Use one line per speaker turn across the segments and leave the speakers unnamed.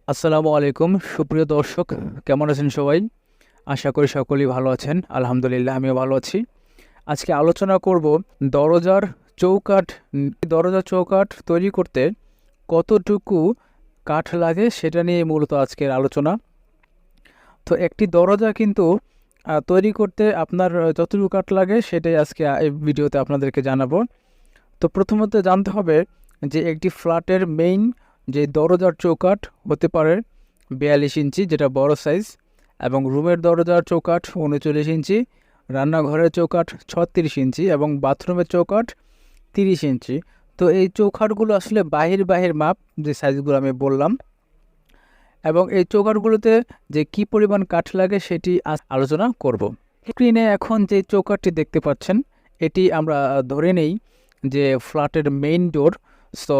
আসসালামু আলাইকুম সুপ্রিয় দর্শক, কেমন আছেন সবাই? আশা করি সকলেই ভালো আছেন। আলহামদুলিল্লাহ, আমিও ভালো আছি। আজকে আলোচনা করব দরজার চৌকাঠ। দরজার চৌকাঠ তৈরি করতে কতটুকু কাঠ লাগে সেটা নিয়ে মূলত আজকের আলোচনা। তো একটি দরজা কিন্তু তৈরি করতে আপনার যতটুকু কাঠ লাগে সেটাই আজকে এই ভিডিওতে আপনাদেরকে জানাবো। তো প্রথমত জানতে হবে যে একটি ফ্ল্যাটের মেইন যে দরজার চৌকাঠ হতে পারে 42 ইঞ্চি, যেটা বড় সাইজ, এবং রুমের দরজার চৌকাঠ 39 ইঞ্চি, রান্নাঘরের চৌকাঠ 36 ইঞ্চি এবং বাথরুমের চৌকাঠ 30 ইঞ্চি। তো এই চৌকাঠগুলো আসলে বাহির বাহির মাপ, যে সাইজগুলো আমি বললাম, এবং এই চৌকাঠগুলোতে যে কি পরিমাণ কাঠ লাগে সেটি আজ আলোচনা করব। স্ক্রিনে এখন যে চৌকাঠটি দেখতে পাচ্ছেন, এটি আমরা ধরে নেই যে ফ্ল্যাটের মেইন ডোর। সো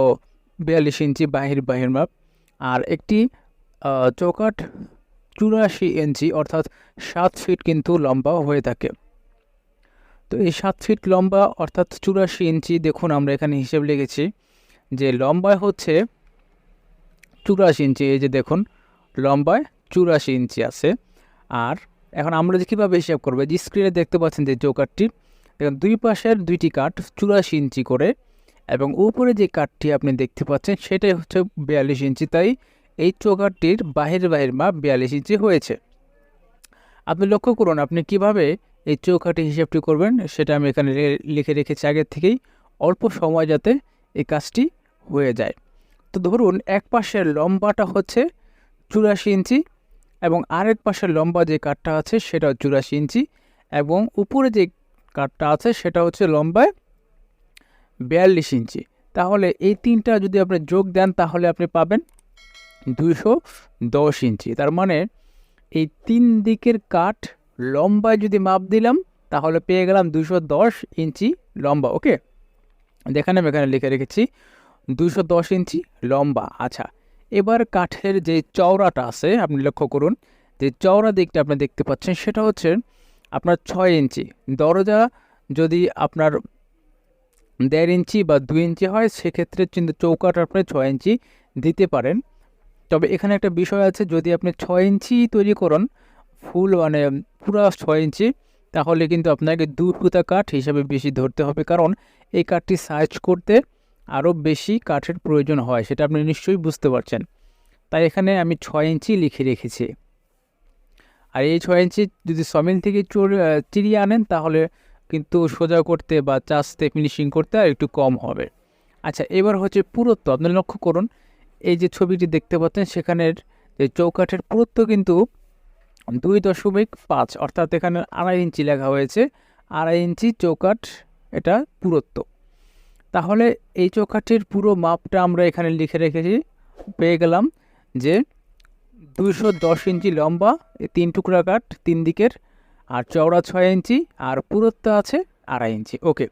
42 ইঞ্চি বাহির বাহির মাপ। আর একটি চৌকাঠ 84 ইঞ্চি অর্থাৎ 7 ফিট কিন্তু লম্বা হয়ে থাকে। তো এই 7 ফিট লম্বা অর্থাৎ 84 ইঞ্চি, দেখুন আমরা এখানে হিসেব লিখেছি যে লম্বায় হচ্ছে 84 ইঞ্চি। এই যে দেখুন, লম্বায় 84 ইঞ্চি আছে। আর এখন আমরা যে কীভাবে হিসাব করবো, যে স্ক্রিনে দেখতে পাচ্ছেন যে চৌকাঠটি, এখন দুই পাশের দুইটি কাঠ 84 ইঞ্চি করে, এবং উপরে যে কাঠটি আপনি দেখতে পাচ্ছেন সেটাই হচ্ছে 42 ইঞ্চি। তাই এই চৌকাঠটির বাহির বাহির মাপ 42 ইঞ্চি হয়েছে। আপনি লক্ষ্য করুন আপনি কিভাবে এই চৌকাঠি হিসাবটি করবেন, সেটা আমি এখানে লিখে রেখেছি আগের থেকেই, অল্প সময় যাতে এই কাজটি হয়ে যায়। তো ধরুন এক পাশের লম্বাটা হচ্ছে 84 ইঞ্চি এবং আরেক পাশের লম্বা যে কাঠটা আছে সেটাও 84 ইঞ্চি, এবং উপরে যে কাঠটা আছে সেটা হচ্ছে লম্বায় 42 ইঞ্চি। তাহলে এই তিনটা যদি আপনি যোগ দেন তাহলে আপনি পাবেন 210 ইঞ্চি। তার মানে এই তিন দিকের কাঠ লম্বায় যদি মাপ দিলাম তাহলে পেয়ে গেলাম 210 ইঞ্চি লম্বা। ওকে, দেখেন আমি এখানে লিখে রেখেছি 210 ইঞ্চি লম্বা। আচ্ছা, এবার কাঠের যে চওড়াটা আছে আপনি লক্ষ্য করুন, যে চওড়া দিকটা আপনি দেখতে পাচ্ছেন সেটা হচ্ছে আপনার 6 ইঞ্চি। দরজা যদি আপনার 1.5 ইঞ্চি বা 2 ইঞ্চি হয় সেক্ষেত্রে কিন্তু চৌকাঠ আপনি 6 ইঞ্চি দিতে পারেন। তবে এখানে একটা বিষয় আছে, যদি আপনি 6 ইঞ্চি তৈরি করেন ফুল মানে পুরো 6 ইঞ্চি, তাহলে কিন্তু আপনাকে 2 সুতা কাঠ হিসাবে বেশি ধরতে হবে, কারণ এই কাঠটি সাইজ করতে আরও বেশি কাঠের প্রয়োজন হয়, সেটা আপনি নিশ্চয়ই বুঝতে পারছেন। তাই এখানে আমি 6 ইঞ্চি লিখে রেখেছি। আর এই 6 ইঞ্চি যদি সমিল থেকে চিরিয়ে আনেন তাহলে কিন্তু সোজা করতে বা চাষতে ফিনিশিং করতে আর একটু কম হবে। আচ্ছা, এবার হচ্ছে পুরুত্ব। আপনি লক্ষ্য করুন এই যে ছবিটি দেখতে পাচ্ছেন সেখানের যে চৌকাঠের পুরুত্ব কিন্তু 2.5, অর্থাৎ এখানে 2.5 ইঞ্চি লেখা হয়েছে। 2.5 ইঞ্চি চৌকাঠ এটা পুরুত্ব। তাহলে এই চৌকাঠির পুরো মাপটা আমরা এখানে লিখে রেখেছি, পেয়ে গেলাম যে 210 ইঞ্চি লম্বা, 3 টুকরা কাঠ 3 দিকের, আর চওড়া 6 ইঞ্চি, আর পুরুত্ব আছে 2.5 ইঞ্চি। ওকে,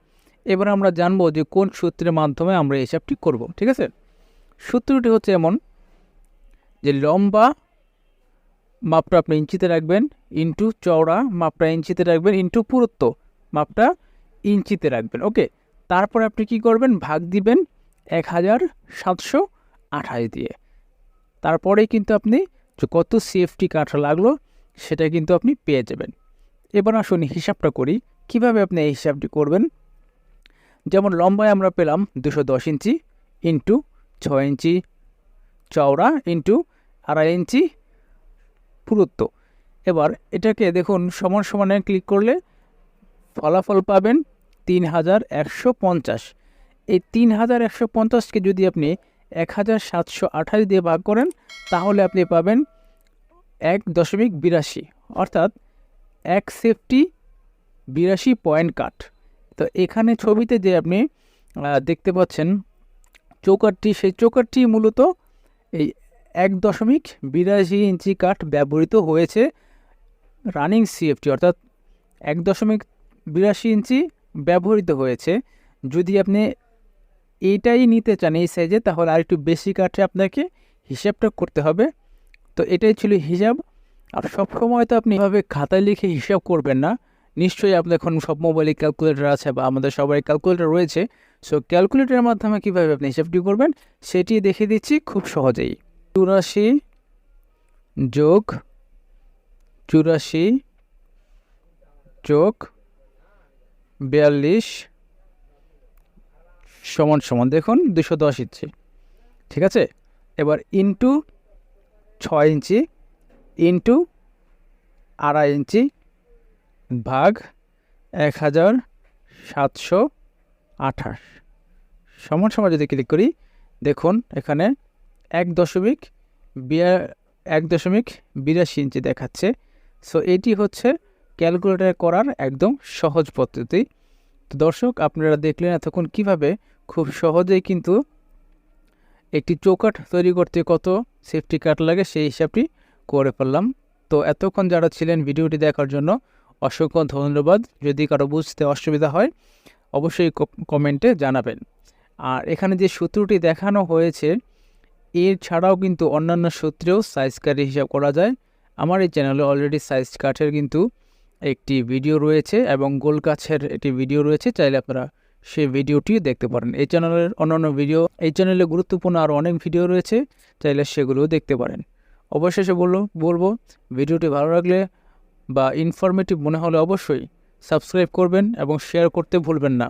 এবার আমরা জানবো যে কোন সূত্রের মাধ্যমে আমরা হিসাবটি করব। ঠিক আছে, সূত্রটি হচ্ছে এমন যে লম্বা মাপটা আপনি ইঞ্চিতে রাখবেন, ইন্টু চওড়া মাপটা ইঞ্চিতে রাখবেন, ইন্টু পুরুত্ব মাপটা ইঞ্চিতে রাখবেন। ওকে, তারপর আপনি কি করবেন, ভাগ দিবেন 1728 দিয়ে। তারপরেই কিন্তু আপনি কত সিএফটি কাঠ লাগলো সেটা কিন্তু আপনি পেয়ে যাবেন। এবার আসুন হিসাবটা করি, কিভাবে আপনি এই হিসাবটি করবেন। যেমন লম্বায় আমরা পেলাম 210 ইঞ্চি ইন্টু 6 ইঞ্চি চওড়া ইন্টু 2.5 ইঞ্চি পুরুত্ব। এবার এটাকে দেখুন সমান সমানে ক্লিক করলে ফলাফল পাবেন 3150। এই 3150কে যদি আপনি 1728 দিয়ে ভাগ করেন তাহলে আপনি পাবেন 1.82, অর্থাৎ 1 সেফটি 82 পয়েন্ট কাঠ। তো এখানে ছবিতে যে আপনি দেখতে পাচ্ছেন চৌকাঠটি, সেই চৌকাঠটি মূলত এই 1.82 ইঞ্চি কাঠ ব্যবহৃত হয়েছে রানিং সিএফটি, অর্থাৎ 1.82 ইঞ্চি ব্যবহৃত হয়েছে। যদি আপনি এইটাই নিতে চান এই সাইজে তাহলে আর একটু বেশি কাঠে আপনাকে হিসাবটা করতে হবে। তো এটাই ছিল হিসাব। আর সবসময় তো আপনি এভাবে খাতায় লিখে হিসাব করবেন না, নিশ্চয়ই আপনার এখন সব মোবাইলে ক্যালকুলেটর আছে বা আমাদের সবাই ক্যালকুলেটর রয়েছে। সো ক্যালকুলেটরের মাধ্যমে কীভাবে আপনি হিসাবটি করবেন সেটি দেখে দিচ্ছি খুব সহজেই। 84 যোগ 84 যোগ 42 সমান সমান দেখুন 210 ইঞ্চি। ঠিক আছে, এবার ইন্টু 6 ইঞ্চি ইন্টু 2.5 ইঞ্চি ভাগ 1728 সমান সমান যদি ক্লিক করি, দেখুন এখানে 1.82 ইঞ্চি দেখাচ্ছে। সো এটি হচ্ছে ক্যালকুলেটর করার একদম সহজ পদ্ধতি। তো দর্শক, আপনারা দেখলেন এতক্ষণ কিভাবে খুব সহজেই কিন্তু একটি চৌকাঠ তৈরি করতে কত সেফটি কাট লাগে সেই হিসাবটি করে ফেললাম। তো এতক্ষণ যারা ছিলেন ভিডিওটি দেখার জন্য অসংখ্য ধন্যবাদ। যদি কারো বুঝতে অসুবিধা হয় অবশ্যই কমেন্টে জানাবেন। আর এখানে যে সূত্রটি দেখানো হয়েছে এর ছাড়াও কিন্তু অন্যান্য সূত্রেও সাইজ কাটের হিসাব করা যায়। আমার এই চ্যানেলে অলরেডি সাইজ কাটের কিন্তু একটি ভিডিও রয়েছে এবং গোল কাছের একটি ভিডিও রয়েছে, চাইলে আপনারা সেই ভিডিওটি দেখতে পারেন। এই চ্যানেলের অন্যান্য ভিডিও, এই চ্যানেলে গুরুত্বপূর্ণ আরও অনেক ভিডিও রয়েছে, চাইলে সেগুলোও দেখতে পারেন। অবশেষে বলবো ভিডিওটি ভালো লাগলে বা ইনফরমেটিভ মনে হলে অবশ্যই সাবস্ক্রাইব করবেন এবং শেয়ার করতে ভুলবেন না।